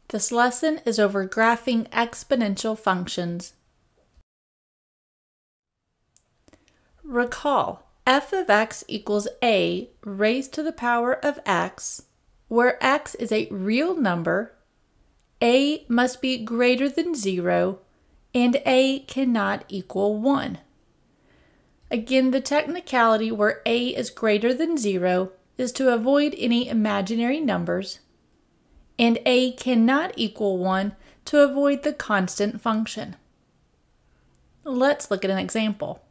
This lesson is over graphing exponential functions. Recall, f of x equals a raised to the power of x, where x is a real number, a must be greater than 0, and a cannot equal 1. Again, the technicality where a is greater than 0 is to avoid any imaginary numbers, and a cannot equal 1 to avoid the constant function. Let's look at an example.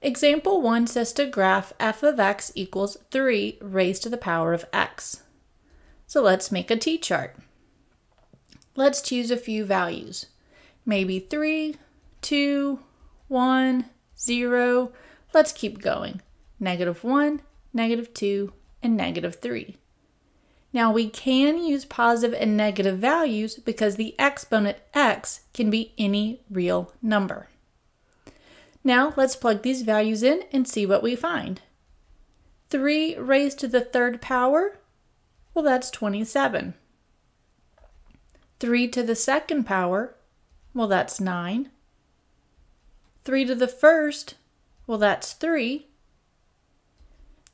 Example 1 says to graph f of x equals 3 raised to the power of x. So let's make a t-chart. Let's choose a few values. Maybe 3, 2, 1, 0. Let's keep going. -1, -2, and -3. Now we can use positive and negative values because the exponent x can be any real number. Now let's plug these values in and see what we find. 3 raised to the third power, well, that's 27. 3 to the second power, well, that's 9. 3 to the first, well, that's 3.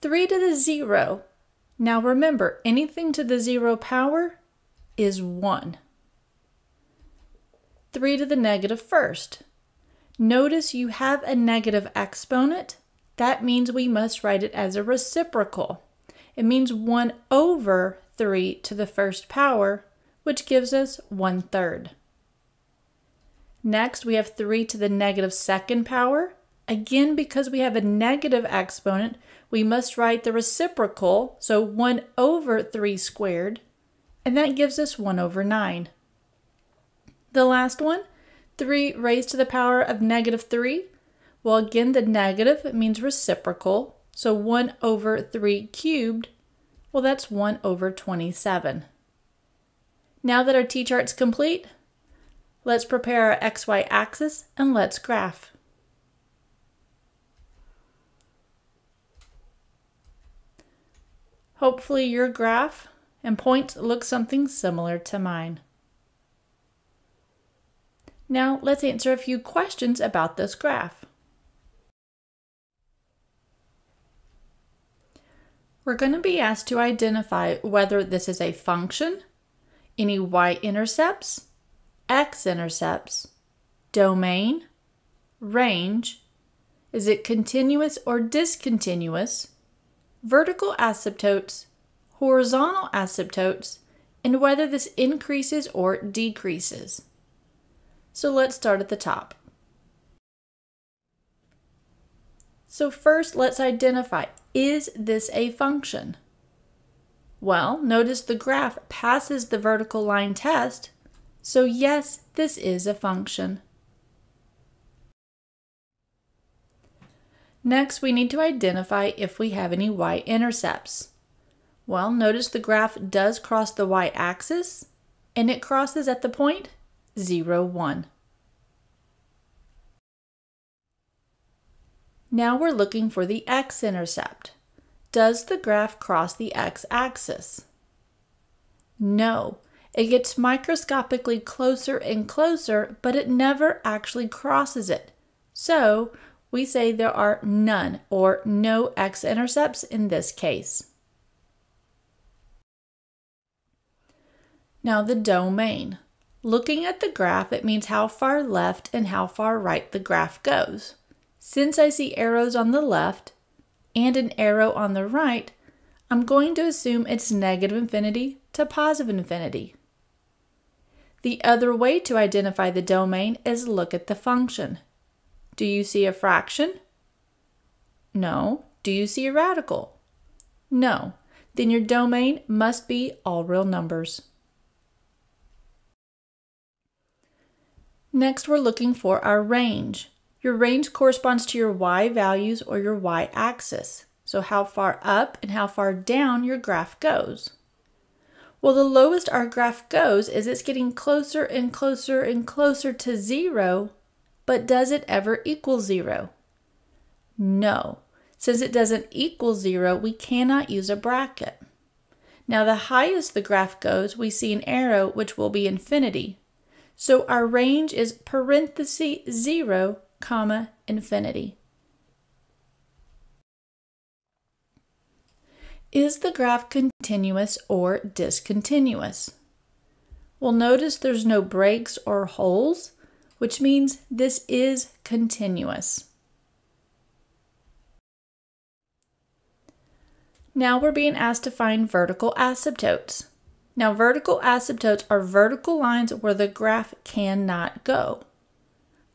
3 to the 0. Now remember, anything to the 0 power is 1. 3 to the negative first. Notice you have a negative exponent. That means we must write it as a reciprocal. It means 1 over 3 to the first power, which gives us 1/3. Next, we have 3 to the negative second power. Again, because we have a negative exponent, we must write the reciprocal, so 1 over 3 squared, and that gives us 1 over 9. The last one, 3 raised to the power of -3. Well, again, the negative means reciprocal, so 1 over 3 cubed, well, that's 1 over 27. Now that our t-chart's complete, let's prepare our xy axis and let's graph. Hopefully your graph and points look something similar to mine. Now let's answer a few questions about this graph. We're going to be asked to identify whether this is a function, any y-intercepts, x-intercepts, domain, range, is it continuous or discontinuous, vertical asymptotes, horizontal asymptotes, and whether this increases or decreases. So let's start at the top. So first, let's identify, is this a function? Well, notice the graph passes the vertical line test, so yes, this is a function. Next, we need to identify if we have any y-intercepts. Well, notice the graph does cross the y-axis, and it crosses at the point 0, 1. Now we're looking for the x-intercept. Does the graph cross the x-axis? No. It gets microscopically closer and closer, but it never actually crosses it. So we say there are none or no x-intercepts in this case. Now the domain. Looking at the graph, it means how far left and how far right the graph goes. Since I see arrows on the left and an arrow on the right, I'm going to assume it's negative infinity to positive infinity. The other way to identify the domain is look at the function. Do you see a fraction? No. Do you see a radical? No. Then your domain must be all real numbers. Next, we're looking for our range. Your range corresponds to your y values or your y-axis. So how far up and how far down your graph goes. Well, the lowest our graph goes is it's getting closer and closer and closer to 0, but does it ever equal 0? No. Since it doesn't equal 0, we cannot use a bracket. Now the highest the graph goes, we see an arrow which will be infinity. So our range is parenthesis 0, comma, infinity. Is the graph continuous or discontinuous? Well, notice there's no breaks or holes, which means this is continuous. Now we're being asked to find vertical asymptotes. Now vertical asymptotes are vertical lines where the graph cannot go.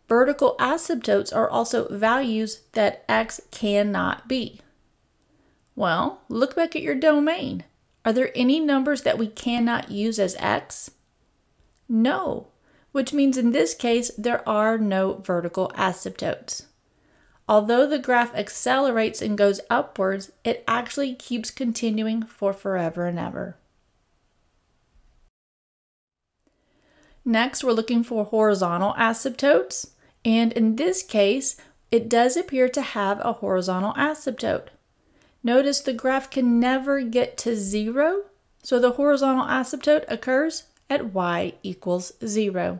Vertical asymptotes are also values that x cannot be. Well, look back at your domain. Are there any numbers that we cannot use as x? No, which means in this case there are no vertical asymptotes. Although the graph accelerates and goes upwards, it actually keeps continuing for forever and ever. Next, we're looking for horizontal asymptotes, and in this case, it does appear to have a horizontal asymptote. Notice the graph can never get to 0, so the horizontal asymptote occurs at y equals 0.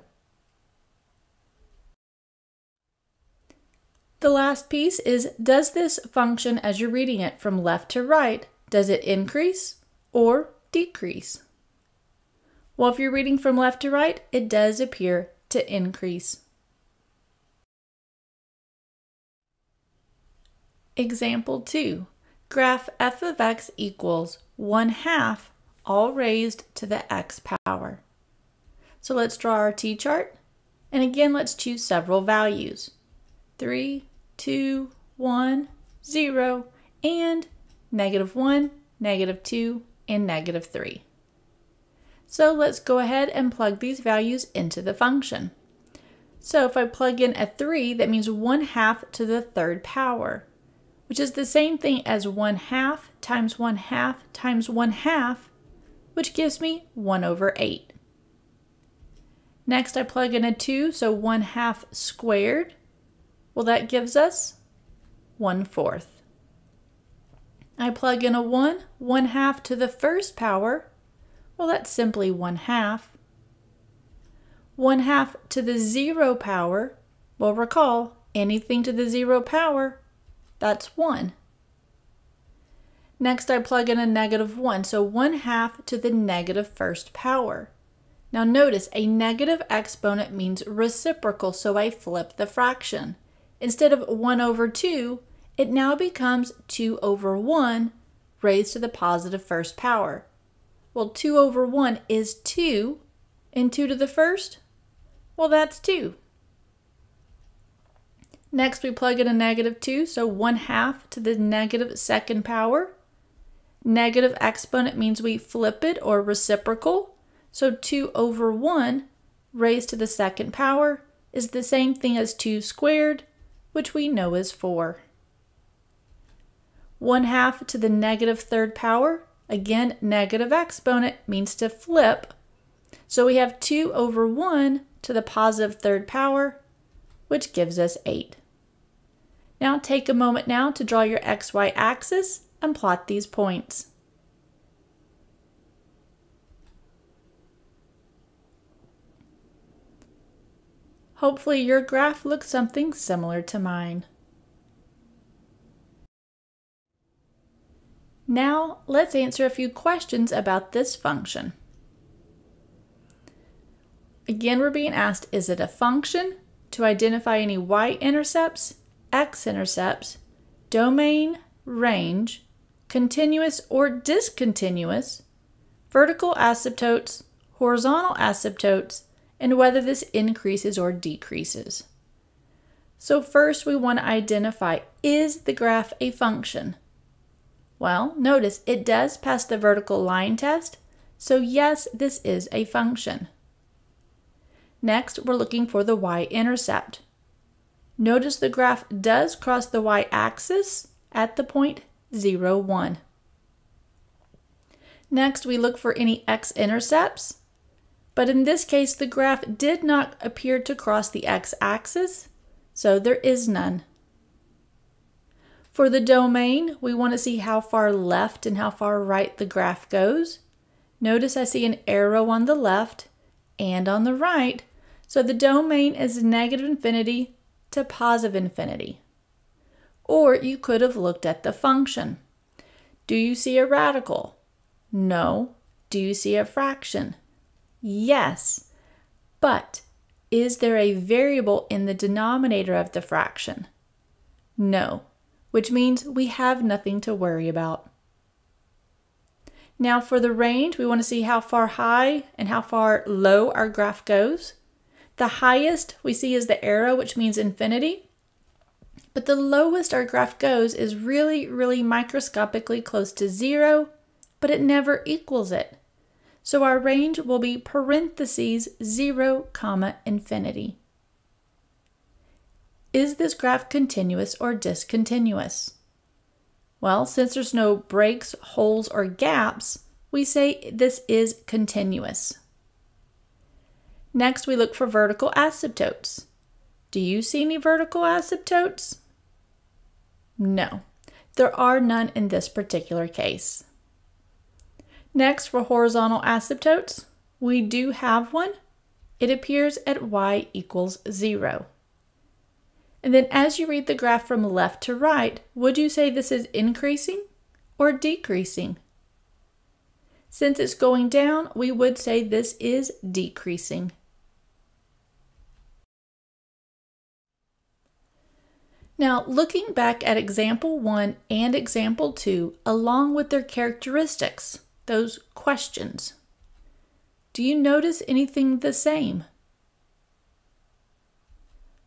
The last piece is, does this function as you're reading it from left to right, does it increase or decrease? Well, if you're reading from left to right, it does appear to increase. Example 2. Graph f of x equals 1/2 all raised to the x power. So let's draw our t-chart, and again let's choose several values. 3, 2, 1, 0, and -1, -2, and -3. So let's go ahead and plug these values into the function. So if I plug in a 3, that means 1/2 to the third power, which is the same thing as 1/2 times 1/2 times 1/2, which gives me 1/8. Next I plug in a 2, so 1/2 squared. Well, that gives us 1/4. I plug in a 1, 1/2 to the first power. Well, that's simply 1/2. 1/2 to the 0 power. Well, recall, anything to the 0 power, that's 1. Next, I plug in a -1, so 1/2 to the negative first power. Now notice, a negative exponent means reciprocal, so I flip the fraction. Instead of 1/2, it now becomes 2/1 raised to the positive first power. Well, 2/1 is 2, and 2 to the first? Well, that's 2. Next, we plug in a -2, so 1/2 to the negative second power. Negative exponent means we flip it or reciprocal, so 2/1 raised to the second power is the same thing as 2 squared, which we know is 4. 1/2 to the negative third power. Again, negative exponent means to flip. So we have 2/1 to the positive third power, which gives us 8. Now take a moment now to draw your XY axis and plot these points. Hopefully your graph looks something similar to mine. Now let's answer a few questions about this function. Again, we're being asked, is it a function? To identify any y-intercepts, x-intercepts, domain, range, continuous or discontinuous, vertical asymptotes, horizontal asymptotes, and whether this increases or decreases. So first we want to identify, is the graph a function? Well, notice it does pass the vertical line test, so yes, this is a function. Next, we're looking for the y-intercept. Notice the graph does cross the y-axis at the point 0, 1. Next, we look for any x-intercepts, but in this case, the graph did not appear to cross the x-axis, so there is none. For the domain, we want to see how far left and how far right the graph goes. Notice I see an arrow on the left and on the right, so the domain is negative infinity to positive infinity. Or you could have looked at the function. Do you see a radical? No. Do you see a fraction? Yes. But is there a variable in the denominator of the fraction? No, which means we have nothing to worry about. Now for the range, we want to see how far high and how far low our graph goes. The highest we see is the arrow, which means infinity. But the lowest our graph goes is really microscopically close to 0, but it never equals it. So our range will be parentheses 0, infinity. Is this graph continuous or discontinuous? Well, since there's no breaks, holes, or gaps, we say this is continuous. Next, we look for vertical asymptotes. Do you see any vertical asymptotes? No, there are none in this particular case. Next, for horizontal asymptotes, we do have one. It appears at y equals 0. And then as you read the graph from left to right, would you say this is increasing or decreasing? Since it's going down, we would say this is decreasing. Now, looking back at example 1 and example 2, along with their characteristics, those questions, do you notice anything the same?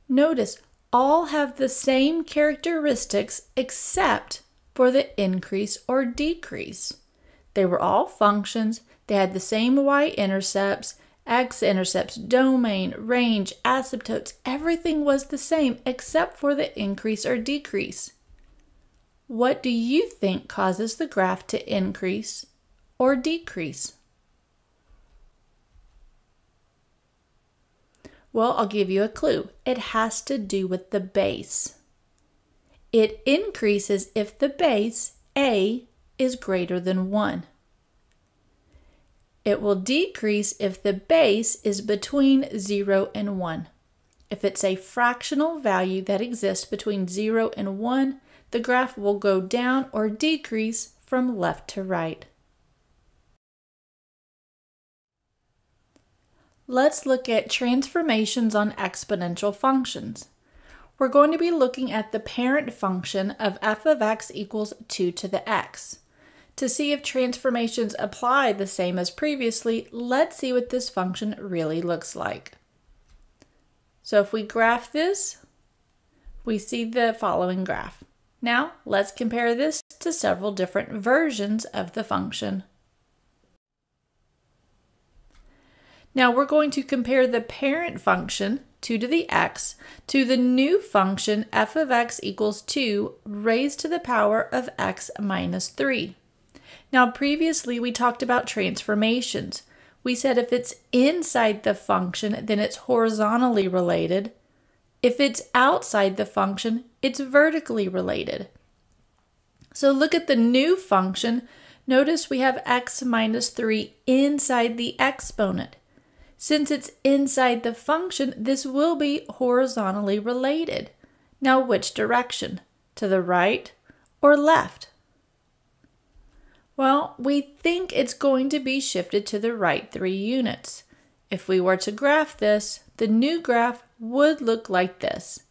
Notice all have the same characteristics except for the increase or decrease. They were all functions, they had the same y-intercepts, x-intercepts, domain, range, asymptotes, everything was the same except for the increase or decrease. What do you think causes the graph to increase or decrease? Well, I'll give you a clue. It has to do with the base. It increases if the base, a, is greater than 1. It will decrease if the base is between 0 and 1. If it's a fractional value that exists between 0 and 1, the graph will go down or decrease from left to right. Let's look at transformations on exponential functions. We're going to be looking at the parent function of f of x equals 2 to the x. To see if transformations apply the same as previously, let's see what this function really looks like. So if we graph this, we see the following graph. Now let's compare this to several different versions of the function. Now we're going to compare the parent function, 2 to the x, to the new function f of x equals 2 raised to the power of x minus 3. Now previously we talked about transformations. We said if it's inside the function, then it's horizontally related. If it's outside the function, it's vertically related. So look at the new function. Notice we have x minus 3 inside the exponent. Since it's inside the function, this will be horizontally related. Now which direction? To the right or left? Well, we think it's going to be shifted to the right 3 units. If we were to graph this, the new graph would look like this.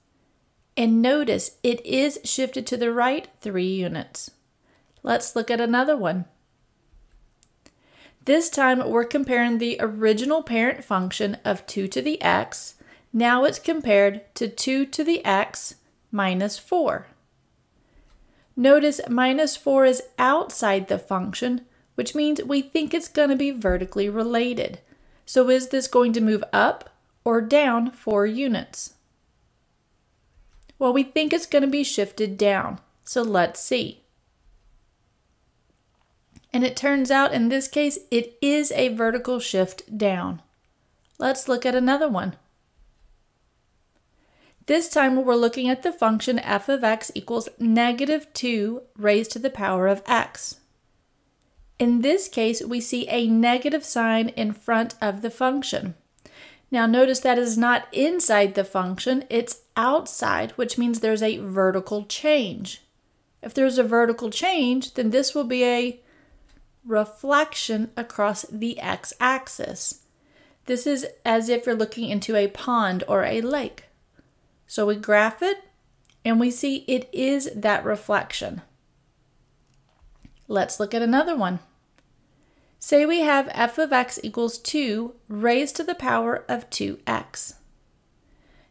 And notice it is shifted to the right 3 units. Let's look at another one. This time we're comparing the original parent function of 2 to the x. Now it's compared to 2 to the x minus 4. Notice minus 4 is outside the function, which means we think it's going to be vertically related. So is this going to move up or down 4 units? Well, we think it's going to be shifted down. So let's see. And it turns out in this case, it is a vertical shift down. Let's look at another one. This time we're looking at the function f of x equals negative 2 raised to the power of x. In this case, we see a negative sign in front of the function. Now notice that is not inside the function, it's outside, which means there's a vertical change. If there's a vertical change, then this will be a reflection across the x-axis. This is as if you're looking into a pond or a lake. So we graph it, and we see it is that reflection. Let's look at another one. Say we have f of x equals 2 raised to the power of 2x.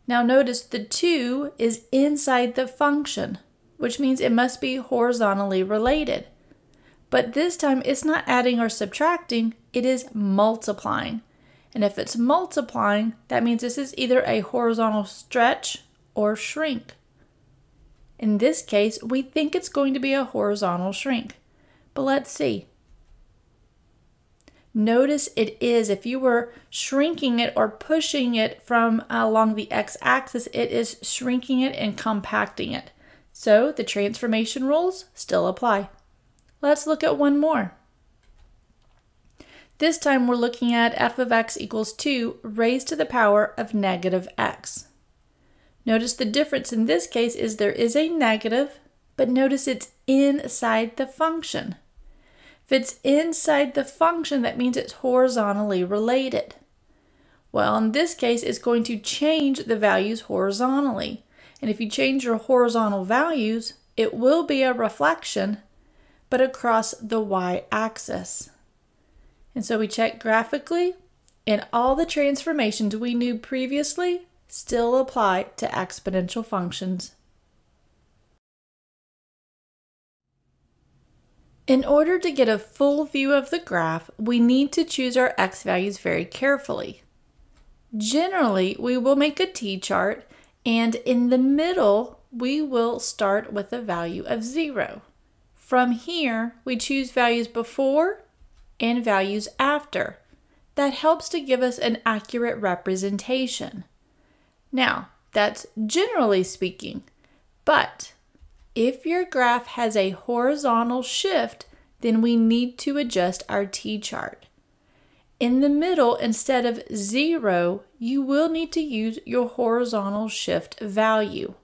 Now notice the 2 is inside the function, which means it must be horizontally related. But this time it's not adding or subtracting, it is multiplying. And if it's multiplying, that means this is either a horizontal stretch or shrink. In this case, we think it's going to be a horizontal shrink. But let's see. Notice it is, if you were shrinking it or pushing it from along the x-axis, it is shrinking it and compacting it. So the transformation rules still apply. Let's look at one more. This time we're looking at f of x equals 2 raised to the power of negative x. Notice the difference in this case is there is a negative, but notice it's inside the function. If it's inside the function, that means it's horizontally related. Well, in this case, it's going to change the values horizontally. And if you change your horizontal values, it will be a reflection, but across the y-axis. And so we check graphically, and all the transformations we knew previously still apply to exponential functions. In order to get a full view of the graph, we need to choose our x values very carefully. Generally, we will make a t-chart, and in the middle, we will start with a value of 0. From here, we choose values before and values after. That helps to give us an accurate representation. Now, that's generally speaking, but if your graph has a horizontal shift, then we need to adjust our t-chart. In the middle, instead of 0, you will need to use your horizontal shift value,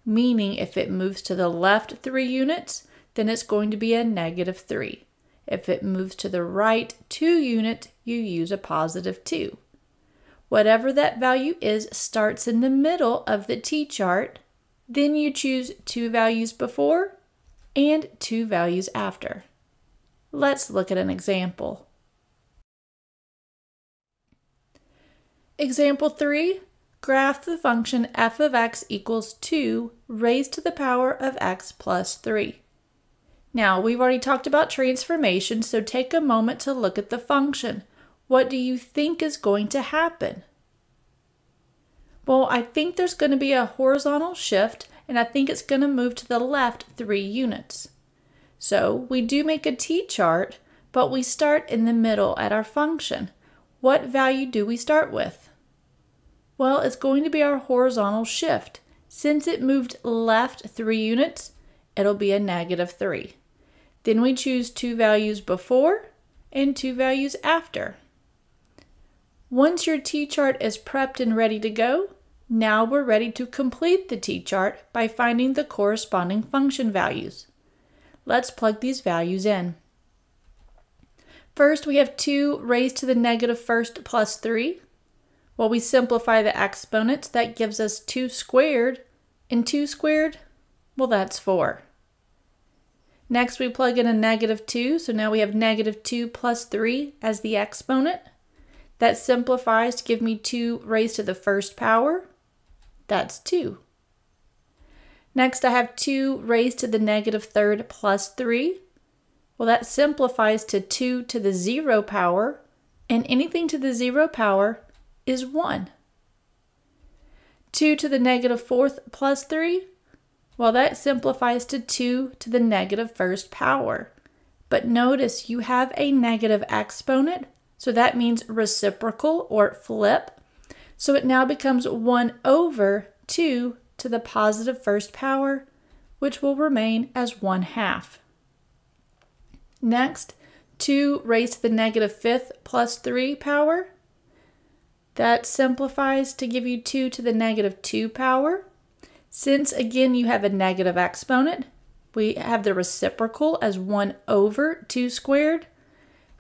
meaning if it moves to the left 3 units, then it's going to be a negative 3. If it moves to the right 2 units, you use a positive 2. Whatever that value is starts in the middle of the t-chart. Then you choose 2 values before and 2 values after. Let's look at an example. Example 3, graph the function f of x equals 2 raised to the power of x plus 3. Now, we've already talked about transformation, so take a moment to look at the function. What do you think is going to happen? Well, I think there's going to be a horizontal shift, and I think it's going to move to the left 3 units. So we do make a t-chart, but we start in the middle at our function. What value do we start with? Well, it's going to be our horizontal shift. Since it moved left 3 units, it'll be a negative 3. Then we choose 2 values before and 2 values after. Once your t-chart is prepped and ready to go, now we're ready to complete the t-chart by finding the corresponding function values. Let's plug these values in. First, we have 2 raised to the negative first plus 3. Well, we simplify the exponents. That gives us 2 squared, and 2 squared, well, that's 4. Next, we plug in a negative 2, so now we have negative 2 plus 3 as the exponent. That simplifies to give me 2 raised to the first power. That's 2. Next, I have 2 raised to the negative third plus 3. Well, that simplifies to 2 to the 0 power, and anything to the 0 power is 1. 2 to the negative fourth plus 3. Well, that simplifies to 2 to the negative first power. But notice you have a negative exponent, so that means reciprocal or flip. So it now becomes 1 over 2 to the positive first power, which will remain as 1/2. Next, 2 raised to the negative fifth plus 3 power. That simplifies to give you 2 to the negative 2 power. Since, again, you have a negative exponent, we have the reciprocal as 1 over 2 squared,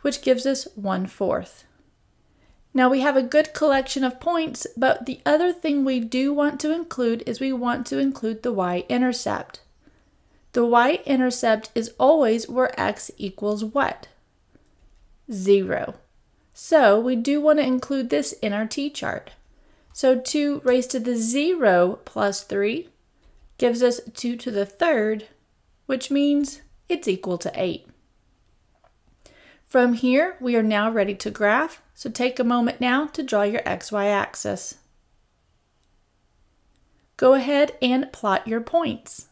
which gives us 1/4. Now we have a good collection of points, but the other thing we do want to include is we want to include the y-intercept. The y-intercept is always where x equals what? 0. So we do want to include this in our t-chart. So 2 raised to the 0 plus 3 gives us 2 to the third, which means it's equal to 8. From here, we are now ready to graph, so take a moment now to draw your xy axis. Go ahead and plot your points.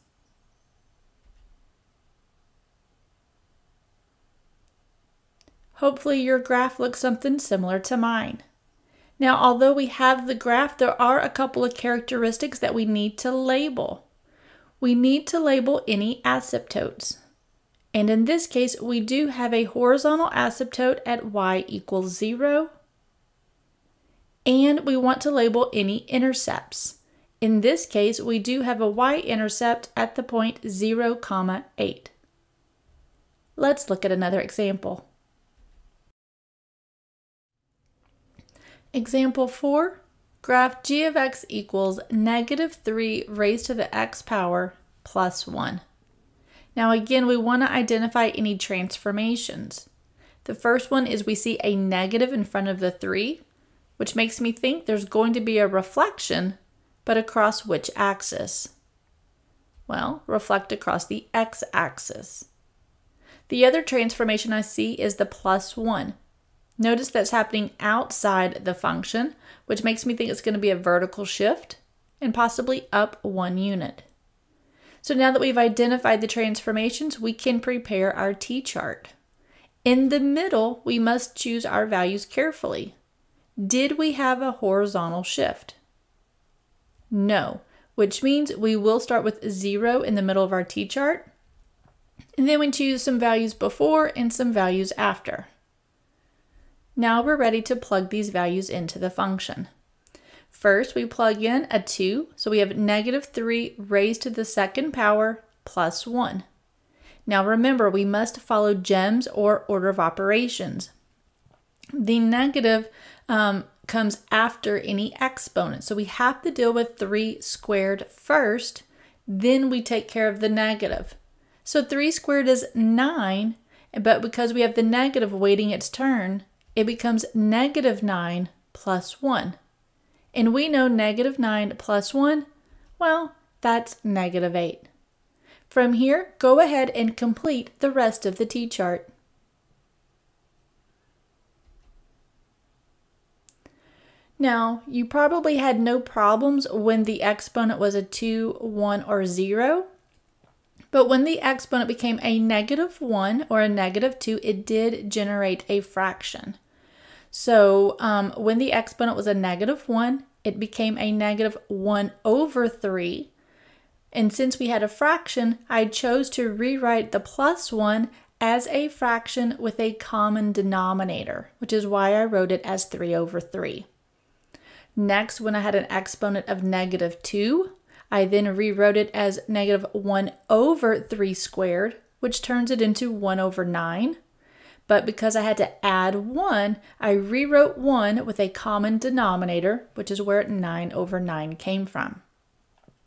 Hopefully your graph looks something similar to mine. Now, although we have the graph, there are a couple of characteristics that we need to label. We need to label any asymptotes. And in this case, we do have a horizontal asymptote at y equals 0. And we want to label any intercepts. In this case, we do have a y-intercept at the point 0, 8. Let's look at another example. Example 4, graph g of x equals negative 3 raised to the x power plus 1. Now again, we want to identify any transformations. The first one is we see a negative in front of the 3, which makes me think there's going to be a reflection, but across which axis? Well, reflect across the x-axis. The other transformation I see is the plus 1. Notice that's happening outside the function, which makes me think it's going to be a vertical shift and possibly up 1 unit. So now that we've identified the transformations, we can prepare our t-chart. In the middle, we must choose our values carefully. Did we have a horizontal shift? No, which means we will start with 0 in the middle of our t-chart, and then we choose some values before and some values after. Now we're ready to plug these values into the function. First, we plug in a 2, so we have negative 3 raised to the second power plus 1. Now remember, we must follow GEMS or order of operations. The negative comes after any exponent, so we have to deal with 3 squared first, then we take care of the negative. So 3 squared is 9, but because we have the negative waiting its turn, it becomes negative 9 plus 1. And we know negative 9 plus 1, well, that's negative 8. From here, go ahead and complete the rest of the t-chart. Now, you probably had no problems when the exponent was a 2, 1, or 0. But when the exponent became a negative 1 or a negative 2, it did generate a fraction. So when the exponent was a negative 1, it became a negative 1 over 3. And since we had a fraction, I chose to rewrite the plus 1 as a fraction with a common denominator, which is why I wrote it as 3 over 3. Next, when I had an exponent of negative 2, I then rewrote it as negative 1 over 3 squared, which turns it into 1 over 9. But because I had to add 1, I rewrote 1 with a common denominator, which is where 9 over 9 came from.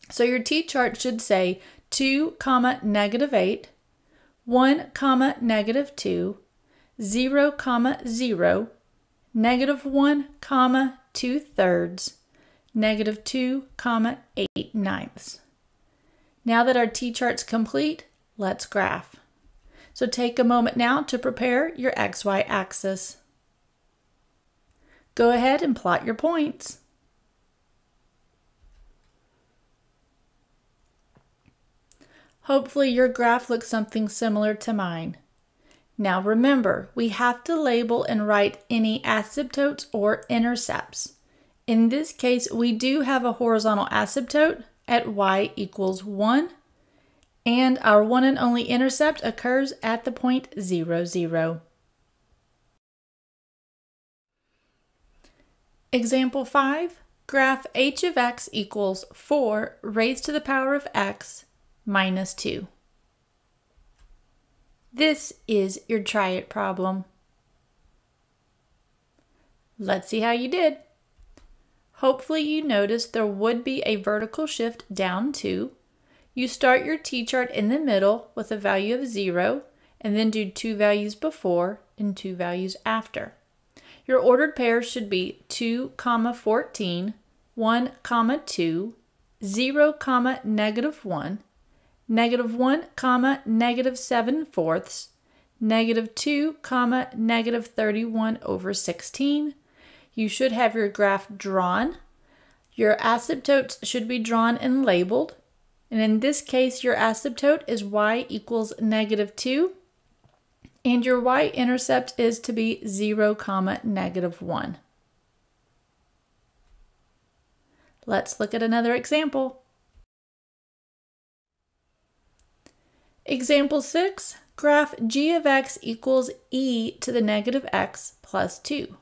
So your t-chart should say 2, negative 8, 1, negative 2, 0, 0, negative 1, 2/3, negative 2, 8/9. Now that our t-chart's complete, let's graph. So take a moment now to prepare your XY axis. Go ahead and plot your points. Hopefully your graph looks something similar to mine. Now remember, we have to label and write any asymptotes or intercepts. In this case, we do have a horizontal asymptote at y equals 1, and our one and only intercept occurs at the point 0, 0. Example 5, graph h of x equals 4 raised to the power of x minus 2. This is your try it problem. Let's see how you did. Hopefully you noticed there would be a vertical shift down 2. You start your t-chart in the middle with a value of 0 and then do 2 values before and 2 values after. Your ordered pairs should be 2, 14, 1, 2, 0, negative 1, negative 1, negative 7/4, negative 2, negative 31 over 16. You should have your graph drawn. Your asymptotes should be drawn and labeled. And in this case, your asymptote is y equals negative 2. And your y-intercept is to be 0, negative 1. Let's look at another example. Example 6, graph g of x equals e to the negative x plus 2.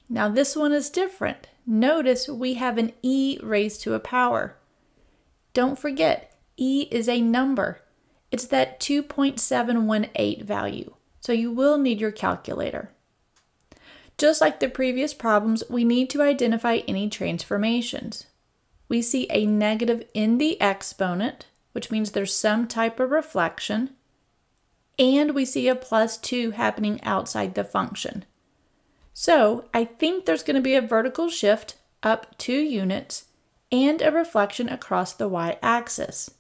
Now this one is different. Notice we have an e raised to a power. Don't forget, e is a number. It's that 2.718 value, so you will need your calculator. Just like the previous problems, we need to identify any transformations. We see a negative in the exponent, which means there's some type of reflection, and we see a plus 2 happening outside the function. So I think there's going to be a vertical shift up 2 units and a reflection across the y-axis.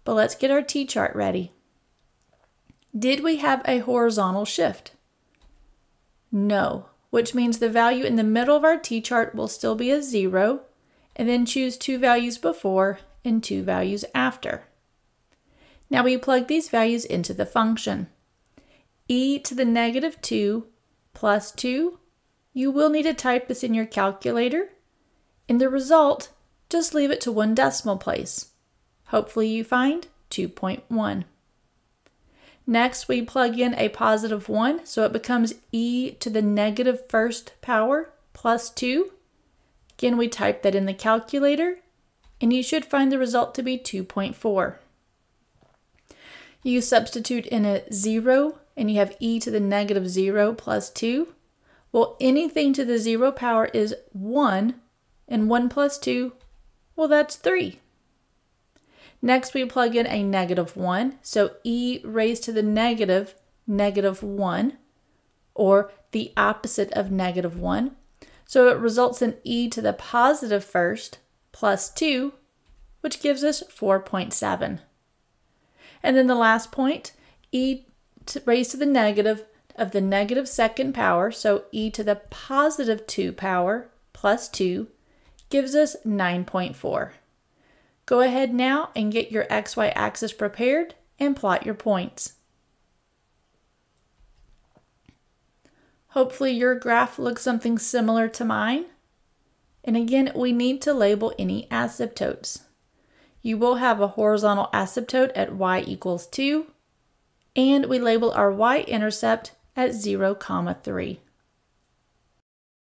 But let's get our t-chart ready. Did we have a horizontal shift? No, which means the value in the middle of our t-chart will still be a 0, and then choose 2 values before and 2 values after. Now we plug these values into the function. E to the negative 2 plus 2, you will need to type this in your calculator. In the result, just leave it to 1 decimal place. Hopefully you find 2.1. Next, we plug in a positive 1, so it becomes e to the negative first power plus 2. Again, we type that in the calculator, and you should find the result to be 2.4. You substitute in a 0, and you have e to the negative 0 plus 2. Well, anything to the 0 power is 1, and 1 plus 2, well, that's 3. Next, we plug in a negative 1, so e raised to the negative 1, or the opposite of negative 1. So it results in e to the positive first plus 2, which gives us 4.7. And then the last point, e raised to the negative of the negative second power, so e to the positive 2 power plus 2, gives us 9.4. Go ahead now and get your XY axis prepared and plot your points. Hopefully your graph looks something similar to mine. And again, we need to label any asymptotes. You will have a horizontal asymptote at y equals 2, and we label our y-intercept at 0, 3.